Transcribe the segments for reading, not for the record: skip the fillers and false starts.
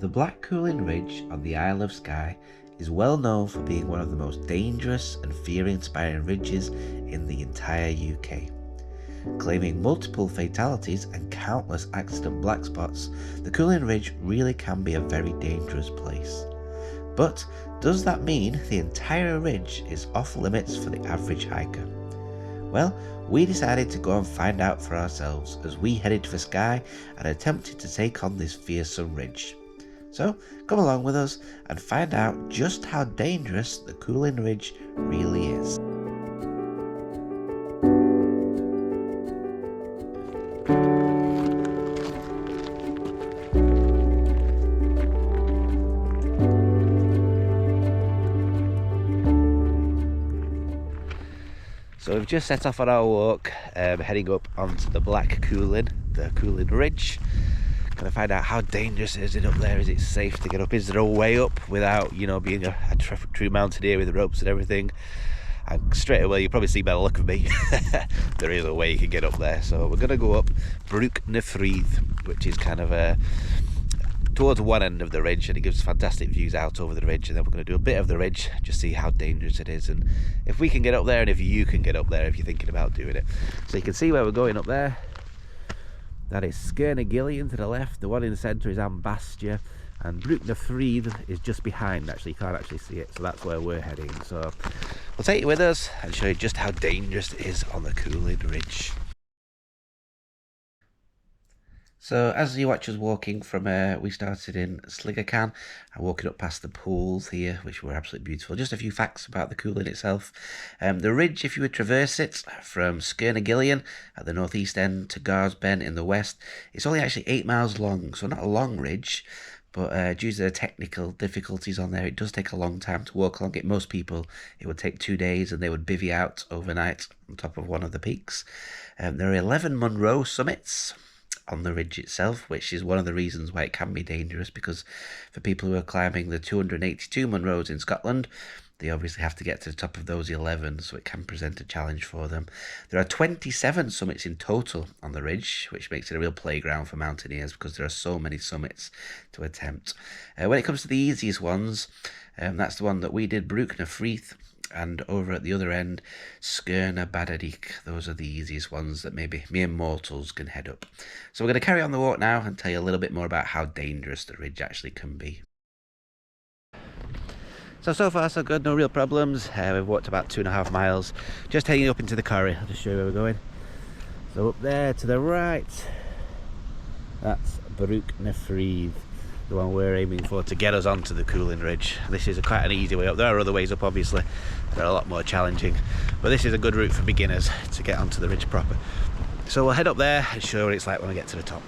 The Black Cuillin Ridge on the Isle of Skye is well known for being one of the most dangerous and fear-inspiring ridges in the entire UK. Claiming multiple fatalities and countless accident black spots, the Cuillin Ridge really can be a very dangerous place. But does that mean the entire ridge is off limits for the average hiker? Well, we decided to go and find out for ourselves as we headed for Skye and attempted to take on this fearsome ridge. So come along with us and find out just how dangerous the Cuillin Ridge really is. So we've just set off on our walk, heading up onto the Black Cuillin, the Cuillin Ridge. Gonna find out how dangerous is it up there. Is it safe to get up? Is there a way up without, being a true mountaineer with ropes and everything? And straight away, you probably see by the look of me, there is a way you can get up there. So we're gonna go up Brook na Freith, which is kind of towards one end of the ridge, and it gives fantastic views out over the ridge. And then we're going to do a bit of the ridge, just see how dangerous it is, and if we can get up there, and if you can get up there if you're thinking about doing it. So you can see where we're going up there. That is Cuillin to the left, the one in the centre is Ambastia, and Brook na Freith is just behind. Actually, you can't actually see it, so that's where we're heading. So we'll take you with us and show you just how dangerous it is on the Cuillin Ridge. So as you watch us walking from, we started in Sligachan and walking up past the pools here, which were absolutely beautiful. Just a few facts about the Cuillin itself. The ridge, if you would traverse it from Cuillin at the northeast end to Garsben in the west, it's only actually 8 miles long, so not a long ridge, but due to the technical difficulties on there, it does take a long time to walk along it. Most people, it would take 2 days, and they would bivvy out overnight on top of one of the peaks. There are 11 Munro summits on the ridge itself, which is one of the reasons why it can be dangerous, because for people who are climbing the 282 Munros in Scotland, they obviously have to get to the top of those 11, so it can present a challenge for them. There are 27 summits in total on the ridge, which makes it a real playground for mountaineers because there are so many summits to attempt. When it comes to the easiest ones, that's the one that we did, Brook na Freith, and over at the other end, Skirna Badadik. Those are the easiest ones that maybe mere mortals can head up. So we're going to carry on the walk now and tell you a little bit more about how dangerous the ridge actually can be. So far so good, no real problems. We've walked about 2.5 miles, just heading up into the quarry. I'll just show you where we're going. So up there to the right, that's Brook na Freith, the one we're aiming for to get us onto the Cuillin Ridge. This is quite an easy way up. There are other ways up, obviously, they're a lot more challenging, but this is a good route for beginners to get onto the ridge proper. So we'll head up there and show you what it's like when we get to the top.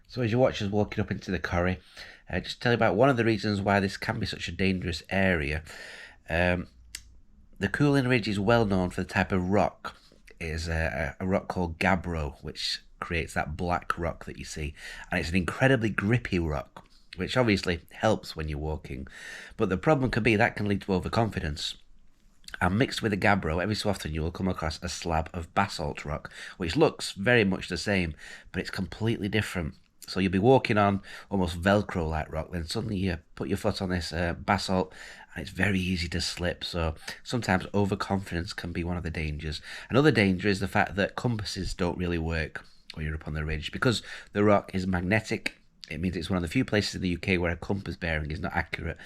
So as you watch us walking up into the quarry, just tell you about one of the reasons why this can be such a dangerous area. The Cuillin Ridge is well known for the type of rock. It is a rock called gabbro, which creates that black rock that you see, and it's an incredibly grippy rock, which obviously helps when you're walking, but the problem can be that can lead to overconfidence. And mixed with the gabbro, every so often you will come across a slab of basalt rock, which looks very much the same, but it's completely different. So you'll be walking on almost Velcro like rock, then suddenly you put your foot on this basalt, and it's very easy to slip. So sometimes overconfidence can be one of the dangers. Another danger is the fact that compasses don't really work when you're up on the ridge, because the rock is magnetic. It means it's one of the few places in the UK where a compass bearing is not accurate.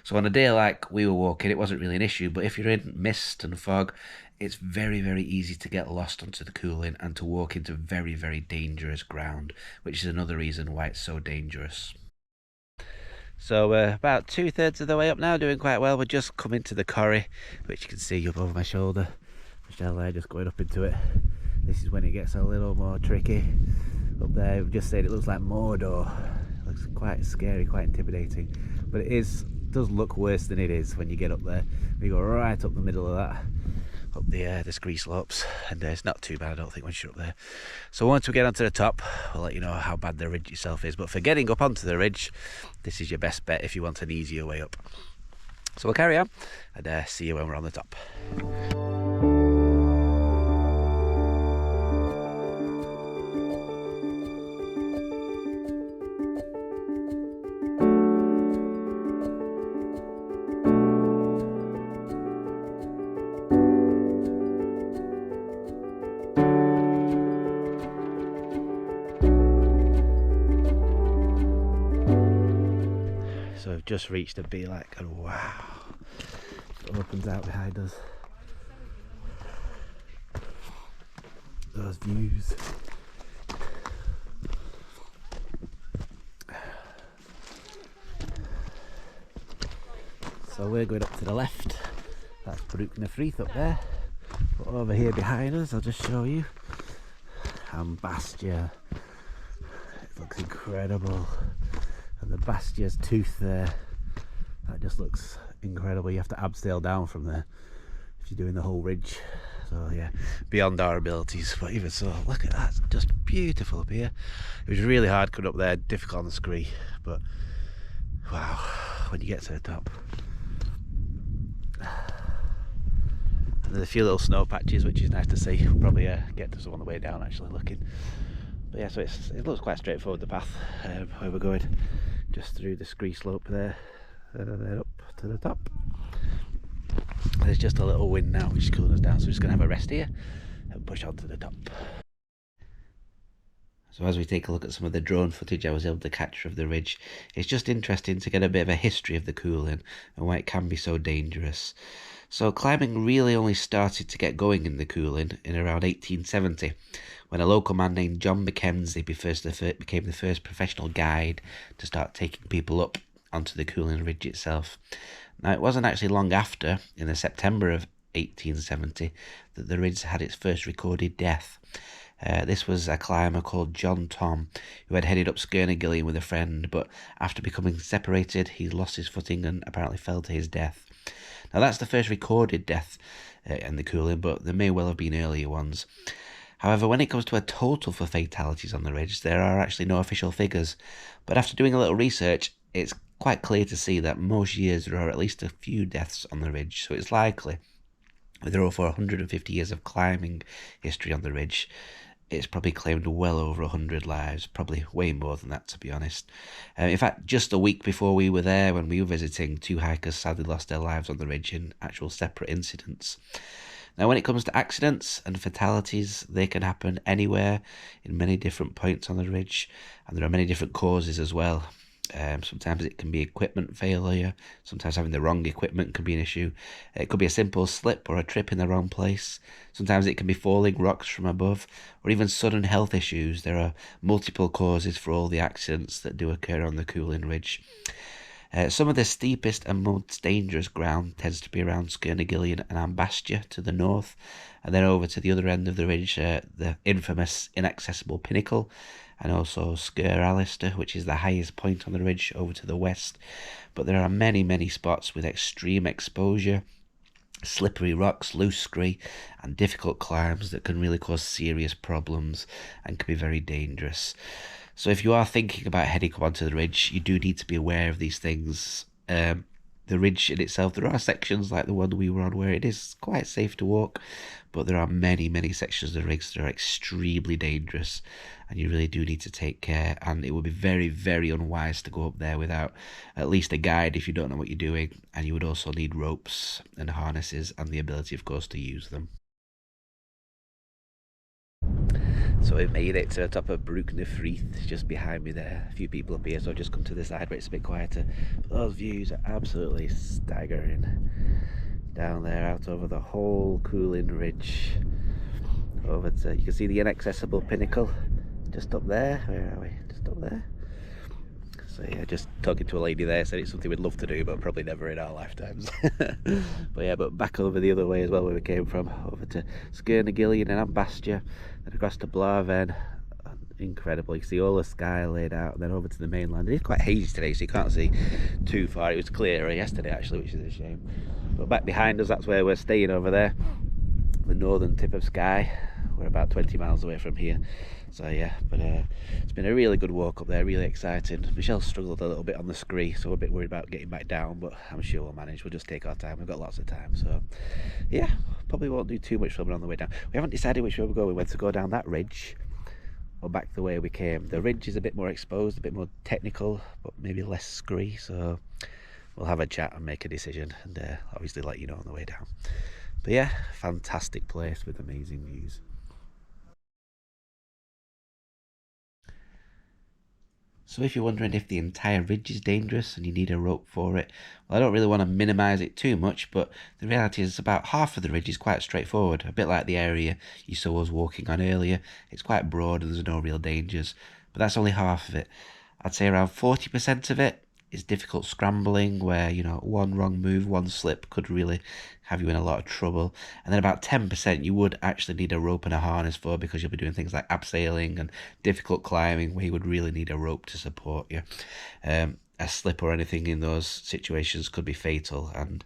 So on a day like we were walking, it wasn't really an issue, but if you're in mist and fog, it's very, very easy to get lost onto the Cuillin and to walk into very, very dangerous ground, which is another reason why it's so dangerous. So we're about 2/3 of the way up now, doing quite well. We're just coming to the quarry, which you can see up over my shoulder. Michelle there just going up into it. This is when it gets a little more tricky. Up there, we've just said it looks like Mordor. It looks quite scary, quite intimidating, but it does look worse than it is when you get up there. We go right up the middle of that, up the scree slopes, and it's not too bad, I don't think, once you're up there. So once we get onto the top, we'll let you know how bad the ridge itself is, but for getting up onto the ridge, this is your best bet if you want an easier way up. So we'll carry on and see you when we're on the top. just reached a be like, and wow, it opens out behind us. Those views. So we're going up to the left. That's Cuillin up there. But over here behind us, I'll just show you. Bastia. It looks incredible. And the Bastia's tooth there, that just looks incredible. You have to abseil down from there if you're doing the whole ridge. So yeah, beyond our abilities, but even so, look at that, it's just beautiful up here. It was really hard coming up there, difficult on the scree, but wow, when you get to the top. And there's a few little snow patches, which is nice to see. We'll probably get to some on the way down actually looking. But yeah, so it looks quite straightforward, the path where we're going, just through the scree slope there, and then up to the top. There's just a little wind now which is cooling us down, so we're just going to have a rest here and push on to the top. So as we take a look at some of the drone footage I was able to capture of the ridge, it's just interesting to get a bit of a history of the Cuillin and why it can be so dangerous. So climbing really only started to get going in the Cuillin in around 1870, when a local man named John Mackenzie became the first professional guide to start taking people up onto the Cuillin Ridge itself. Now it wasn't actually long after, in the September of 1870, that the ridge had its first recorded death. This was a climber called John Tom, who had headed up Skirnagillion with a friend, but after becoming separated, he lost his footing and apparently fell to his death. Now that's the first recorded death in the Cuillin, but there may well have been earlier ones. However, when it comes to a total for fatalities on the ridge, there are actually no official figures. But after doing a little research, it's quite clear to see that most years there are at least a few deaths on the ridge, so it's likely, with over 150 years of climbing history on the ridge, it's probably claimed well over 100 lives, probably way more than that, to be honest. In fact, just a week before we were there, when we were visiting, 2 hikers sadly lost their lives on the ridge in actual separate incidents. Now, when it comes to accidents and fatalities, they can happen anywhere in many different points on the ridge, and there are many different causes as well. Sometimes it can be equipment failure, sometimes having the wrong equipment can be an issue. It could be a simple slip or a trip in the wrong place. Sometimes it can be falling rocks from above, or even sudden health issues. There are multiple causes for all the accidents that do occur on the Cuillin Ridge. Some of the steepest and most dangerous ground tends to be around Skirnagillion and Bastia to the north, and then over to the other end of the ridge, the infamous inaccessible pinnacle, and also Sker, which is the highest point on the ridge over to the west. But there are many spots with extreme exposure, slippery rocks, loose scree, and difficult climbs that can really cause serious problems and can be very dangerous. So if you are thinking about heading up onto the ridge, you do need to be aware of these things. The ridge in itself, there are sections like the one we were on where it is quite safe to walk, but there are many sections of the ridge that are extremely dangerous, and you really do need to take care, and it would be very unwise to go up there without at least a guide if you don't know what you're doing, and you would also need ropes and harnesses and the ability, of course, to use them. So we made it to the top of Cuillin, just behind me there. A few people up here, so I've just come to the side where it's a bit quieter. But those views are absolutely staggering. Down there, out over the whole Cuillin Ridge. Over to, you can see the inaccessible pinnacle just up there. Where are we? Just up there. So yeah, just talking to a lady there, said it's something we'd love to do, but probably never in our lifetimes. But yeah, but back over the other way as well, where we came from, over to Skirnagillion and Bastia, and across to Blaven. Incredible. You can see all the sky laid out, and then over to the mainland. It is quite hazy today, so you can't see too far. It was clearer yesterday actually, which is a shame. But back behind us, that's where we're staying over there, the northern tip of Skye. We're about 20 miles away from here. So yeah, but it's been a really good walk up there, really exciting. Michelle struggled a little bit on the scree, so we're a bit worried about getting back down, but I'm sure we'll manage. We'll just take our time. We've got lots of time, so yeah, probably won't do too much filming on the way down. We haven't decided which way we're going, whether to go down that ridge or back the way we came. The ridge is a bit more exposed, a bit more technical, but maybe less scree, so we'll have a chat and make a decision, and obviously let you know on the way down. But yeah, fantastic place with amazing views. So if you're wondering if the entire ridge is dangerous and you need a rope for it, well, I don't really want to minimise it too much, but the reality is about half of the ridge is quite straightforward, a bit like the area you saw us walking on earlier. It's quite broad and there's no real dangers, but that's only half of it. I'd say around 40% of it is difficult scrambling, where, you know, one wrong move, one slip could really have you in a lot of trouble. And then about 10% you would actually need a rope and a harness for, because you'll be doing things like abseiling and difficult climbing where you would really need a rope to support you. A slip or anything in those situations could be fatal, and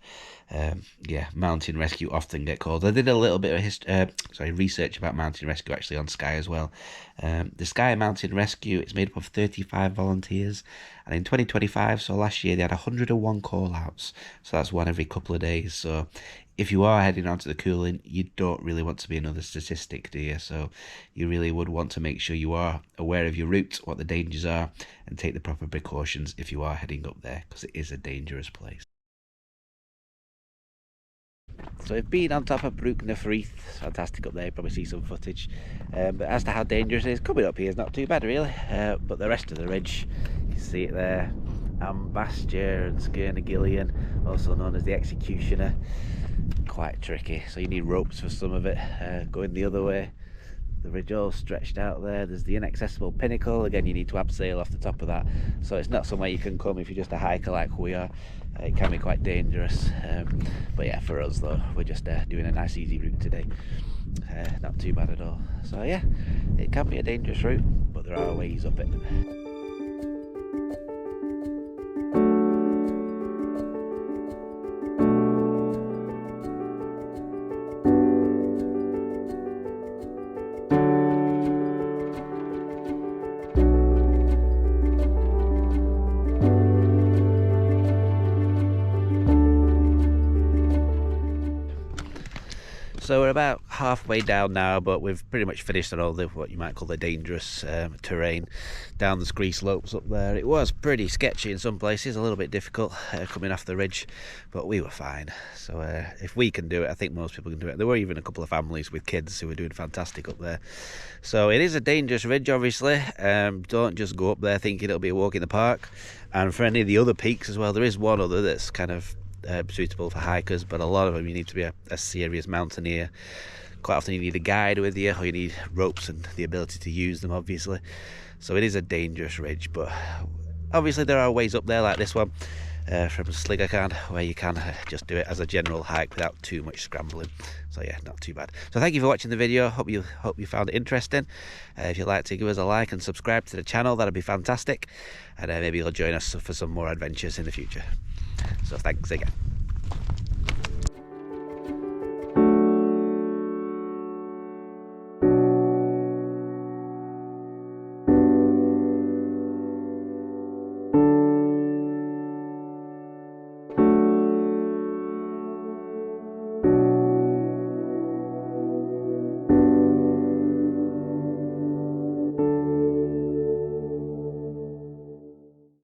yeah, mountain rescue often get called. I did a little bit of research about mountain rescue actually on Skye as well. The Skye Mountain Rescue is made up of 35 volunteers, and in 2025, so last year, they had 101 call-outs, so that's one every couple of days. So if you are heading onto the Cuillin, you don't really want to be another statistic, do you? So you really would want to make sure you are aware of your route, what the dangers are, and take the proper precautions if you are heading up there, because it is a dangerous place. So I've been on top of Brúkna, it's fantastic up there, you probably see some footage. But as to how dangerous it is, coming up here is not too bad really. But the rest of the ridge, you see it there, Ambassador and Cuillin, also known as the Executioner, quite tricky. So you need ropes for some of it. Going the other way, the ridge all stretched out there. There's the inaccessible pinnacle, again you need to abseil off the top of that, so it's not somewhere you can come if you're just a hiker like we are. It can be quite dangerous, but yeah, for us though, we're just doing a nice easy route today. Not too bad at all. So yeah, it can be a dangerous route, but there are ways up it. So we're about halfway down now, but we've pretty much finished on all the what you might call the dangerous terrain down the scree slopes up there. It was pretty sketchy in some places, a little bit difficult coming off the ridge, but we were fine. So if we can do it, I think most people can do it. There were even a couple of families with kids who were doing fantastic up there. So it is a dangerous ridge, obviously. Don't just go up there thinking it'll be a walk in the park. And for any of the other peaks as well, there is one other that's kind of suitable for hikers, but a lot of them you need to be a serious mountaineer. Quite often you need a guide with you, or you need ropes and the ability to use them, obviously. So it is a dangerous ridge, but obviously there are ways up there like this one from Sligachan, where you can just do it as a general hike without too much scrambling. So yeah, not too bad. So thank you for watching the video. Hope you found it interesting. If you'd like to give us a like and subscribe to the channel, that'd be fantastic, and maybe you'll join us for some more adventures in the future. So thanks again.